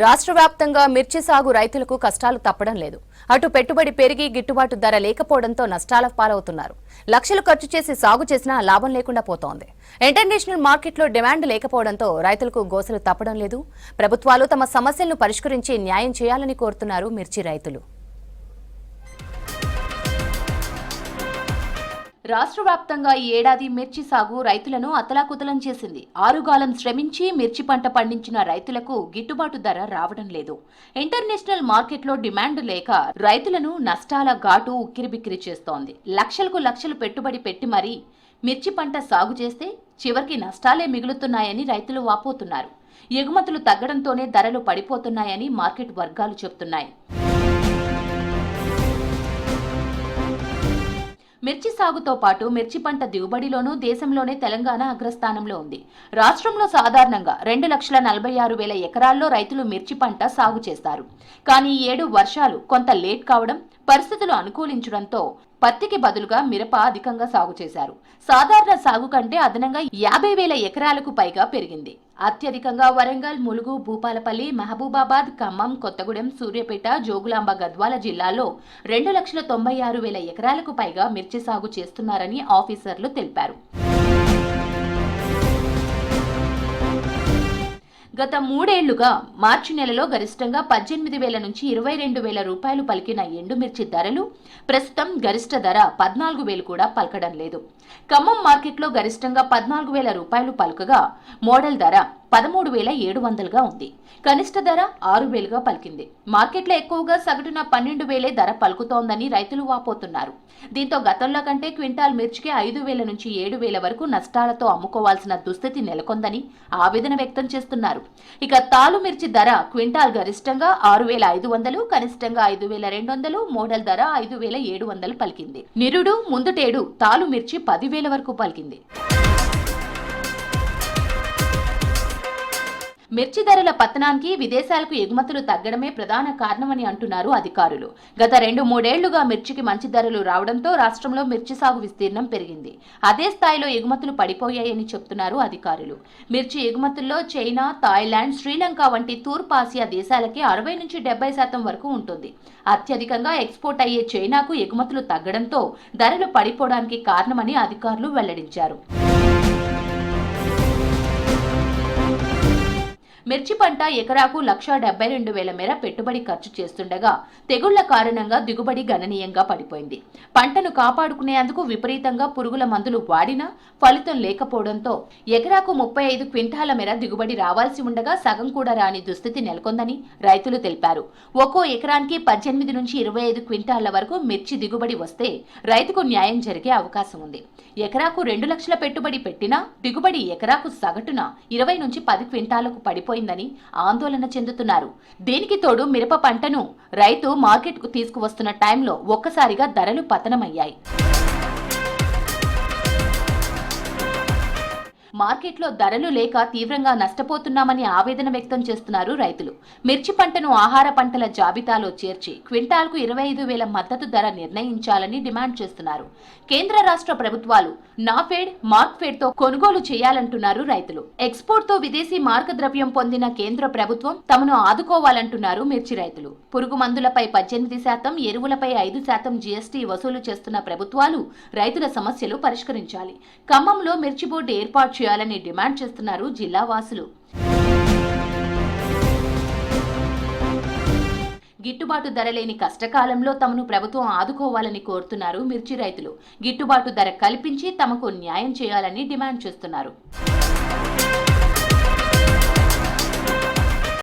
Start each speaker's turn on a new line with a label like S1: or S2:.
S1: రాష్ట్ర వ్యాప్తంగా మిర్చి సాగు రైతులకు కష్టాలు తప్పడం లేదు. అటు పెట్టుబడి పెరిగి గిట్టుబాటు ధర లేకపోవడంతో నష్టాల పాలవుతున్నారు. లక్షలు ఖర్చు చేసి సాగు చేసినా లాభం లేకుండా పోతోంది. ఇంటర్నేషనల్ మార్కెట్లో డిమాండ్ లేకపోవడంతో రైతులకు గోసలు తప్పడం లేదు. ప్రభుత్వాలు తమ సమస్యలను పరిష్కరించి న్యాయం చేయాలని కోరుతున్నారు మిర్చి రైతులు. రాష్ట్ర వ్యాప్తంగా ఈ ఏడాది మిర్చి సాగు రైతులను అతలాకుతలం చేసింది. ఆరుగాలం శ్రమించి మిర్చి పంట పండించిన రైతులకు గిట్టుబాటు ధర రావడం లేదు. ఇంటర్నేషనల్ మార్కెట్లో డిమాండ్ లేక రైతులను నష్టాల ఘాటు ఉక్కిరిబిక్కిరి చేస్తోంది. లక్షలకు లక్షలు పెట్టుబడి పెట్టి మరీ మిర్చి పంట సాగు చేస్తే చివరికి నష్టాలే మిగులుతున్నాయని రైతులు వాపోతున్నారు. ఎగుమతులు తగ్గడంతోనే ధరలు పడిపోతున్నాయని మార్కెట్ వర్గాలు చెబుతున్నాయి. మిర్చి సాగుతో పాటు మిర్చి పంట దిగుబడిలోనూ దేశంలోనే తెలంగాణ అగ్రస్థానంలో ఉంది. రాష్ట్రంలో సాధారణంగా 2,46,000 ఎకరాల్లో రైతులు మిర్చి పంట సాగు చేస్తారు. కానీ ఈ ఏడు వర్షాలు కొంత లేట్ కావడం, పరిస్థితులు అనుకూలించడంతో పత్తికి బదులుగా మిరప అధికంగా సాగు చేశారు. సాధారణ సాగు కంటే అదనంగా 50,000 ఎకరాలకు పైగా పెరిగింది. అత్యధికంగా వరంగల్, ములుగు, భూపాలపల్లి, మహబూబాబాద్, ఖమ్మం, కొత్తగూడెం, సూర్యాపేట, జోగులాంబ, గద్వాల జిల్లాల్లో 2,96,000 ఎకరాలకు పైగా మిర్చి సాగు చేస్తున్నారని ఆఫీసర్లు తెలిపారు. గత 3 ఏళ్లుగా మార్చి నెలలో గరిష్టంగా 18,000 నుంచి 22,000 రూపాయలు పలికిన ఎండుమిర్చి ధరలు ప్రస్తుతం గరిష్ట ధర 14,000 కూడా పలకడం లేదు. ఖమ్మం మార్కెట్లో గరిష్టంగా 14,000 రూపాయలు పలకగా మోడల్ ధర 13,700గా ఉంది. కనిష్ట ధర 6,000గా పలికింది. మార్కెట్లో ఎక్కువగా సగటున 12,000 ధర పలుకుతోందని రైతులు వాపోతున్నారు. దీంతో గతంలో కంటే క్వింటాల్ మిర్చికి 5,000 నుంచి 7,000 వరకు నష్టాలతో అమ్ముకోవాల్సిన దుస్థితి నెలకొందని ఆవేదన వ్యక్తం చేస్తున్నారు. ఇక తాలు మిర్చి ధర క్వింటాల్ గరిష్టంగా 6,500, కనిష్టంగా 5,200, మోడల్ ధర 5,700 పలికింది. నిరుడు ముందుటేడు తాలు మిర్చి 10,000 వరకు పలికింది. మిర్చి ధరల పతనానికి విదేశాలకు ఎగుమతులు తగ్గడమే ప్రధాన కారణమని అంటున్నారు అధికారులు. గత 2-3 ఏళ్లుగా మిర్చికి మంచి ధరలు రావడంతో రాష్ట్రంలో మిర్చి సాగు విస్తీర్ణం పెరిగింది. అదే స్థాయిలో ఎగుమతులు పడిపోయాయని చెప్తున్నారు అధికారులు. మిర్చి ఎగుమతుల్లో చైనా, థాయిలాండ్, శ్రీలంక వంటి తూర్పు ఆసియా దేశాలకి 60 నుంచి 70% వరకు ఉంటుంది. అత్యధికంగా ఎక్స్పోర్ట్ అయ్యే చైనాకు ఎగుమతులు తగ్గడంతో ధరలు పడిపోవడానికి కారణమని అధికారులు వెల్లడించారు. మిర్చి పంట ఎకరాకు 1,72,000 మేర పెట్టుబడి ఖర్చు చేస్తుండగా తెగుళ్ల కారణంగా దిగుబడి గణనీయంగా పడిపోయింది. పంటను కాపాడుకునేందుకు విపరీతంగా పురుగుల మందులు వాడినా ఫలితం లేకపోవడంతో ఎకరాకు 35 క్వింటాల మేర దిగుబడి రావాల్సి ఉండగా సగం కూడా రాని దుస్థితి నెలకొందని రైతులు తెలిపారు. ఒక్కో ఎకరానికి 18 నుంచి 25 క్వింటాల వరకు మిర్చి దిగుబడి వస్తే రైతుకు న్యాయం జరిగే అవకాశం ఉంది. ఎకరాకు 2 లక్షల పెట్టుబడి పెట్టినా దిగుబడి ఎకరాకు సగటున 20 నుంచి 10 క్వింటాలకు పడిపోయిందని ఆందోళన చెందుతున్నారు. దీనికి తోడు మిరప పంటను రైతు మార్కెట్కు తీసుకువస్తున్న టైంలో ఒక్కసారిగా ధరలు పతనమయ్యాయి. మార్కెట్లో ధరలు లేక తీవ్రంగా నష్టపోతున్నామని ఆవేదన వ్యక్తం చేస్తున్నారు రైతులు. మిర్చి పంటను ఆహార పంటల జాబితాలో చేర్చి క్వింటాల్కు 25,000 మద్దతు ధర నిర్ణయించాలని డిమాండ్ చేస్తున్నారు. కేంద్ర రాష్ట్ర ప్రభుత్వాలు నాఫెడ్, మార్క్ఫెడ్ తో కొనుగోలు చేయాలంటున్నారు రైతులు. ఎక్స్పోర్ట్ తో విదేశీ మార్గద్రవ్యం పొందిన కేంద్ర ప్రభుత్వం తమను ఆదుకోవాలంటున్నారు మిర్చి రైతులు. పురుగు మందులపై 18%, ఎరువులపై 5% జీఎస్టీ వసూలు చేస్తున్న ప్రభుత్వాలు రైతుల సమస్యలు పరిష్కరించాలి. ఖమ్మంలో మిర్చి బోర్డు ఏర్పాటు చేయాలని డిమాండ్ చేస్తున్నారు జిల్లా వాసులు. గిట్టుబాటు ధర లేని కష్టకాలంలో తమను ప్రభుత్వం ఆదుకోవాలని కోరుతున్నారు మిర్చి రైతులు. గిట్టుబాటు ధర కల్పించి తమకు న్యాయం చేయాలని డిమాండ్ చేస్తున్నారు.